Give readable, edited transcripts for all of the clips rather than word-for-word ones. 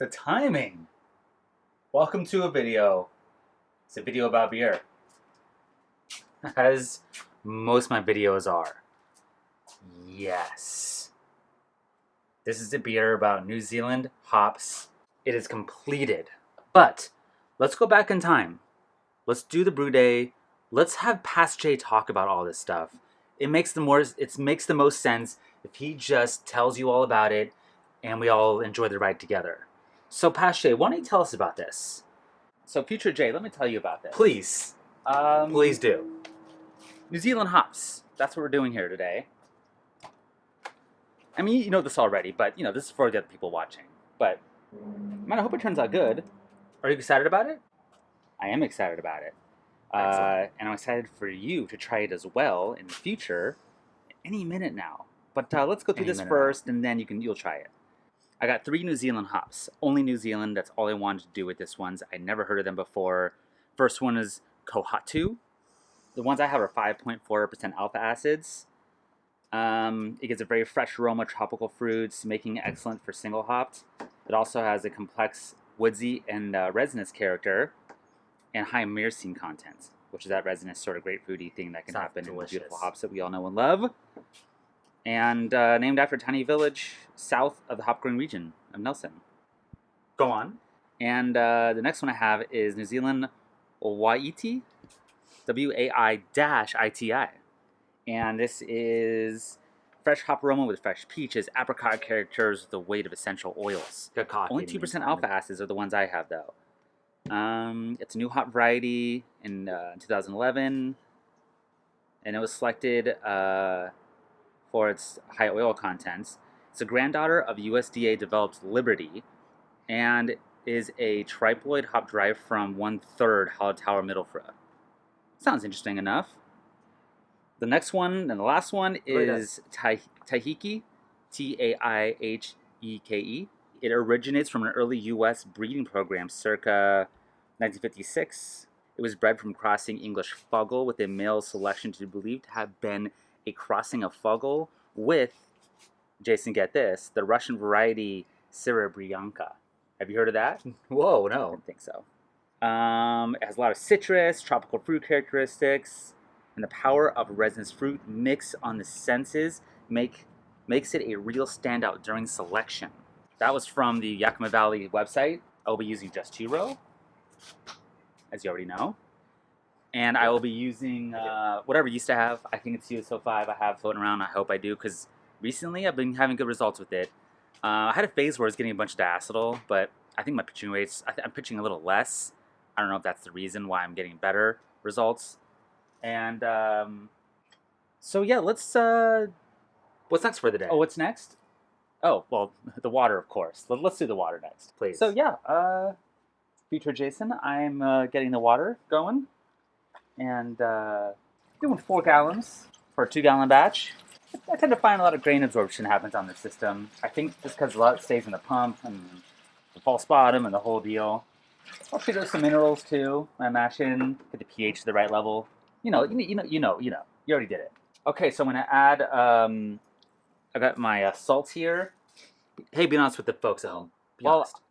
The timing. Welcome to a video. It's a video about beer. As most of my videos are. Yes. This is a beer about New Zealand hops. It is completed. But let's go back in time. Let's do the brew day. Let's have Past Jay talk about all this stuff. It makes the most sense if he just tells you all about it and we all enjoy the ride together. So Past Jay, why don't you tell us about this? So Future Jay, let me tell you about this. Please. Please do. New Zealand hops. That's what we're doing here today. I mean, you know this already, but you know this is for the other people watching. But man, I hope it turns out good. Are you excited about it? I am excited about it, and I'm excited for you to try it as well in the future, any minute now. But let's go through this first, and then you'll try it. I got 3 New Zealand hops, only New Zealand. That's all I wanted to do with this ones. I never heard of them before. First one is Kohatu. The ones I have are 5.4% alpha acids. It gives a very fresh aroma, tropical fruits, making it excellent for single hopped. It also has a complex woodsy and resinous character, and high myrcene content, which is that resinous sort of grapefruity thing that can happen in the beautiful hops that we all know and love. And named after a tiny village south of the hop growing region of Nelson. Go on. And the next one I have is New Zealand Waiti, WAI-ITI. And this is fresh hop aroma with fresh peaches, apricot characters with the weight of essential oils. Good coffee. Only 2% alpha acids are the ones I have, though. It's a new hop variety in 2011, and it was selected for its high oil contents. It's a granddaughter of USDA-developed Liberty, and is a triploid hop derived from 1/3 Hallertauer Mittelfrüh. Sounds interesting enough. The next one and the last one is Taiheke, Taiheke. It originates from an early U.S. breeding program circa 1956. It was bred from crossing English Fuggle with a male selection to be believed to have been a crossing of Fuggle with, Jason, get this, the Russian variety Serebryanka. Have you heard of that? Whoa, I no. don't think so. It has a lot of citrus, tropical fruit characteristics, and the power of resinous fruit mix on the senses makes it a real standout during selection. That was from the Yakima Valley website. I'll be using Just 2 Row, as you already know. And I will be using whatever you used to have. I think it's USO5 I have floating around. I hope I do, because recently I've been having good results with it. I had a phase where I was getting a bunch of diacetyl, but I think my pitching rates, I'm pitching a little less. I don't know if that's the reason why I'm getting better results. And so yeah, let's... What's next for the day? Oh, what's next? Oh, well, the water, of course. Let's do the water next. Please. So yeah, Future Jason, I'm getting the water going. And doing 4 gallons for a 2-gallon batch. I tend to find a lot of grain absorption happens on the system. I think just because a lot stays in the pump and the false bottom and the whole deal. I'll treat it with some minerals too. I mash in, get the pH to the right level. You know. You already did it. Okay, so I'm gonna add. I got my salt here. Hey, be honest with the folks at home. Be Well, honest.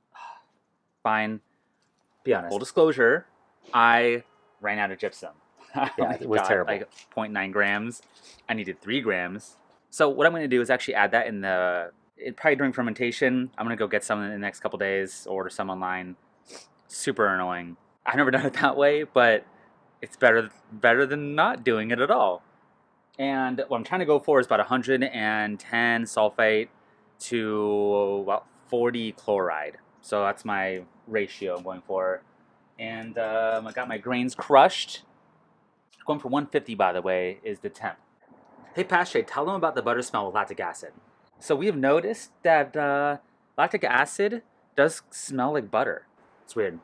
Fine. Be honest. Full disclosure, I ran out of gypsum. Yeah, it was terrible. Like 0.9 grams. I needed 3 grams. So what I'm going to do is actually add that in probably during fermentation. I'm going to go get some in the next couple days, order some online. Super annoying. I've never done it that way, but it's better than not doing it at all. And what I'm trying to go for is about 110 sulfate to about 40 chloride. So that's my ratio I'm going for. And I got my grains crushed. Going for 150, by the way, is the temp. Hey, Past Jay, tell them about the butter smell with lactic acid. So we have noticed that lactic acid does smell like butter. It's weird.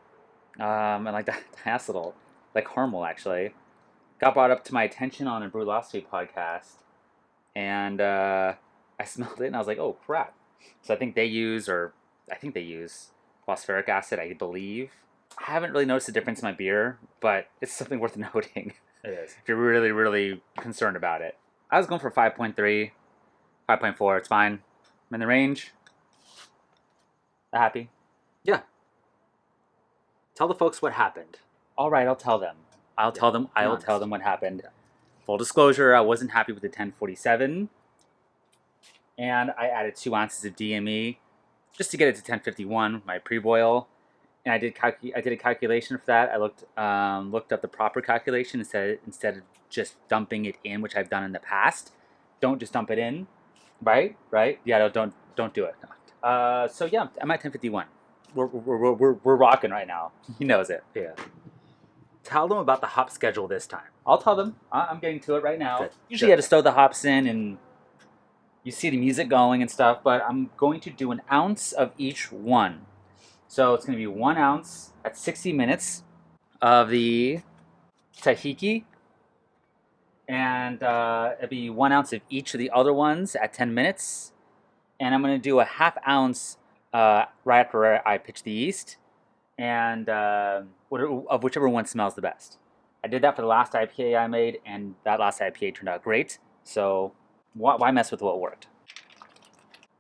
And like the diacetyl, like caramel, actually. Got brought up to my attention on a Brewlosophy podcast. And I smelled it, and I was like, oh, crap. So I think they use phosphoric acid, I believe. I haven't really noticed a difference in my beer, but it's something worth noting. It is. If you're really, really concerned about it. I was going for 5.3, 5.4. It's fine. I'm in the range. Happy? Yeah. Tell the folks what happened. All right, I'll tell them. I'll tell them what happened. Yeah. Full disclosure, I wasn't happy with the 1047, and I added 2 ounces of DME just to get it to 1051, my pre-boil. And I did a calculation for that. I looked up the proper calculation instead of just dumping it in, which I've done in the past. Don't just dump it in, right? Yeah, don't do it. So yeah, I'm at 1051. We're rocking right now. He knows it. Yeah. Tell them about the hop schedule this time. I'll tell them. I'm getting to it right now. Good. Usually, you got to stow the hops in, and you see the music going and stuff. But I'm going to do an ounce of each one. So it's going to be 1 ounce at 60 minutes of the Tahiki, and it'll be 1 ounce of each of the other ones at 10 minutes. And I'm going to do a half ounce right after I pitch the yeast, and of whichever one smells the best. I did that for the last IPA I made, and that last IPA turned out great. So why mess with what worked?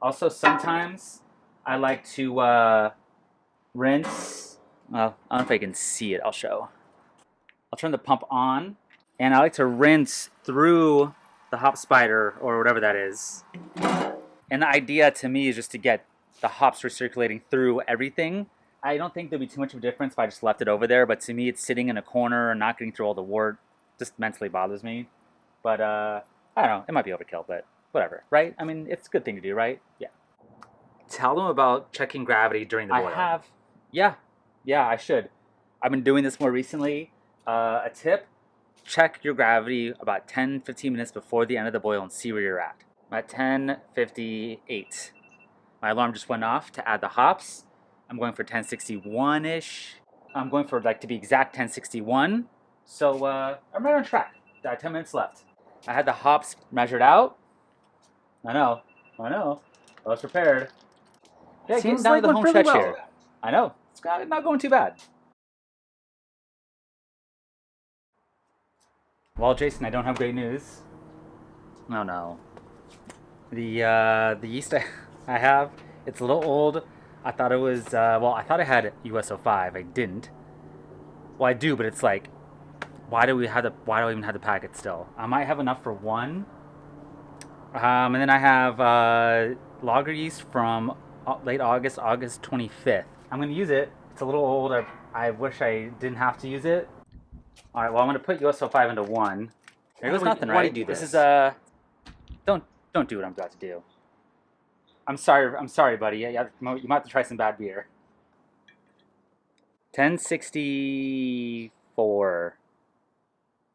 Also, sometimes I like to rinse. Well, I don't know if I can see it. I'll show. I'll turn the pump on, and I like to rinse through the hop spider or whatever that is. And the idea to me is just to get the hops recirculating through everything. I don't think there'll be too much of a difference if I just left it over there, but to me it's sitting in a corner and not getting through all the wort just mentally bothers me. But I don't know, it might be overkill, but whatever, right? I mean, it's a good thing to do, right? Yeah. Tell them about checking gravity during the boil. I have. Yeah, I should. I've been doing this more recently. A tip, check your gravity about 10-15 minutes before the end of the boil and see where you're at. I'm at 10:58. My alarm just went off to add the hops. I'm going for 1061-ish. I'm going for, like, to be exact, 1061. So I'm right on track. I have 10 minutes left. I had the hops measured out. I know. I was prepared. Yeah, getting Seems down like to the went home pretty stretch well. here. I know. It's not going too bad. Well, Jason, I don't have great news. Oh no. The yeast I have, it's a little old. I thought it was, I thought I had US-05. I didn't. Well, I do, but it's like, why do I even have the packet still? I might have enough for one. And then I have lager yeast from late August 25th. I'm going to use it. It's a little old. I wish I didn't have to use it. All right, well, I'm going to put US-05 into one. There goes nothing, right? Why do you do this? This is, don't do what I'm about to do. I'm sorry, buddy. You might have to try some bad beer. 1064.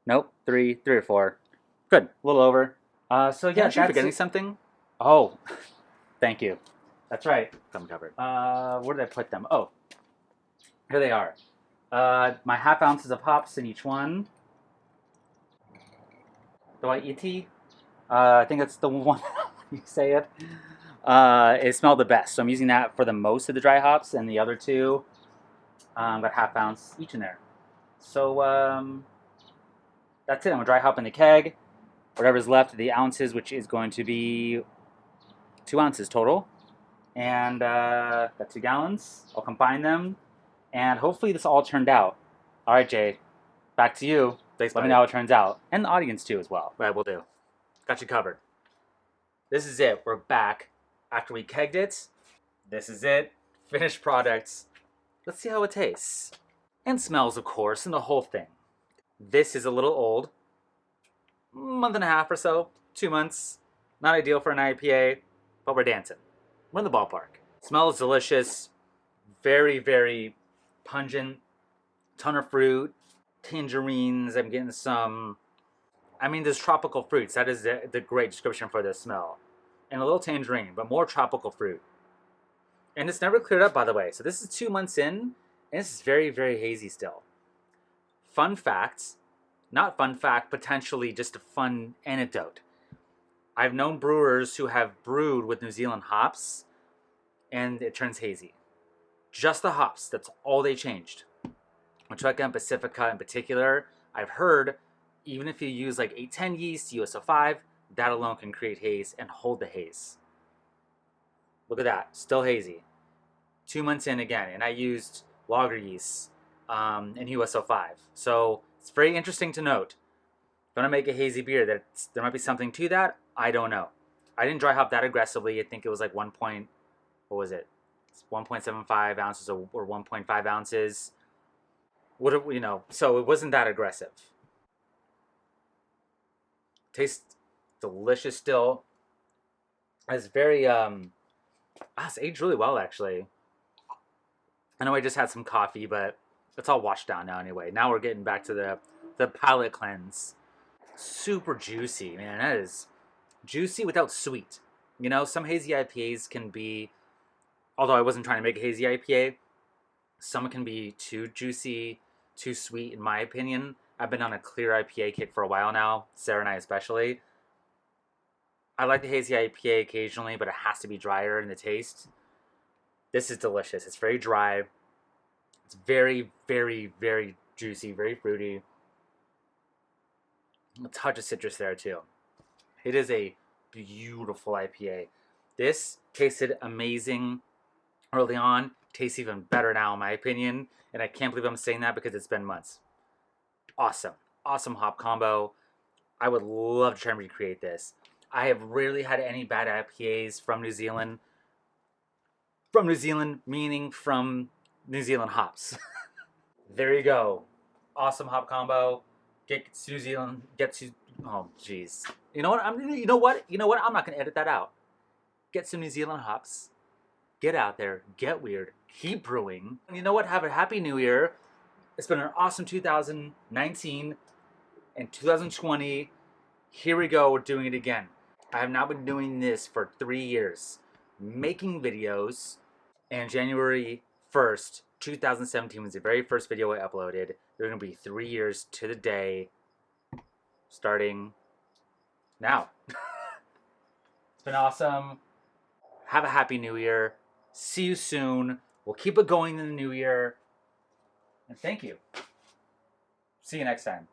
Nope, 3 or 4. Good, a little over. So yeah, Aren't you forgetting something? Oh, thank you. That's right. I'm covered. Where did I put them? Oh, here they are. My half ounces of hops in each one. The white ET. I think that's the one you say it. It smelled the best, so I'm using that for the most of the dry hops, and the other two got half ounce each in there. So that's it. I'm gonna dry hop in the keg. Whatever's left of the ounces, which is going to be 2 ounces total, and got 2 gallons. I'll combine them, and hopefully this all turned out. All right, Jay, back to you. Thanks, Let me buddy. know how it turns out, and the audience too as well. Right, we'll do. Got you covered. This is it. We're back. After we kegged it, this is it. Finished products. Let's see how it tastes. And smells, of course, and the whole thing. This is a little old. Month and a half or so. 2 months. Not ideal for an IPA, but we're dancing. We're in the ballpark. Smells delicious. Very, very pungent. Ton of fruit. Tangerines. I'm getting some... there's tropical fruits. That is the great description for this smell. And a little tangerine, but more tropical fruit. And it's never cleared up, by the way. So this is 2 months in, and this is very, very hazy still. Fun fact, not fun fact, potentially just a fun anecdote. I've known brewers who have brewed with New Zealand hops, and it turns hazy. Just the hops, that's all they changed. Machuca and Pacifica in particular, I've heard, even if you use like 810 yeast, US-05, that alone can create haze and hold the haze. Look at that, still hazy. 2 months in again, and I used lager yeast in USO5. So it's very interesting to note. If I'm gonna make a hazy beer, there might be something to that. I don't know. I didn't dry hop that aggressively. I think it was like what was it? It's 1.75 ounces or 1.5 ounces. So it wasn't that aggressive. Tastes delicious still. It's very it's aged really well actually. I know I just had some coffee, but it's all washed down now anyway. Now we're getting back to the palate cleanse. Super juicy, man. That is juicy without sweet. You know, some hazy IPAs can be, although I wasn't trying to make a hazy IPA, some can be too juicy, too sweet in my opinion. I've been on a clear IPA kick for a while now, Sarah and I especially. I like the hazy IPA occasionally, but it has to be drier in the taste. This is delicious. It's very dry. It's very, very, very juicy, very fruity. A touch of citrus there too. It is a beautiful IPA. This tasted amazing early on. Tastes even better now in my opinion. And I can't believe I'm saying that because it's been months. Awesome. Awesome hop combo. I would love to try and recreate this. I have rarely had any bad IPAs from New Zealand. From New Zealand, meaning from New Zealand hops. There you go. Awesome hop combo. Get to New Zealand. Oh, jeez. You know what? I'm not gonna edit that out. Get some New Zealand hops. Get out there. Get weird. Keep brewing. You know what? Have a happy New Year. It's been an awesome 2019 and 2020. Here we go. We're doing it again. I have now been doing this for 3 years, making videos, and January 1st, 2017 was the very first video I uploaded. They're going to be 3 years to the day, starting now. It's been awesome. Have a happy New Year. See you soon. We'll keep it going in the new year. And thank you. See you next time.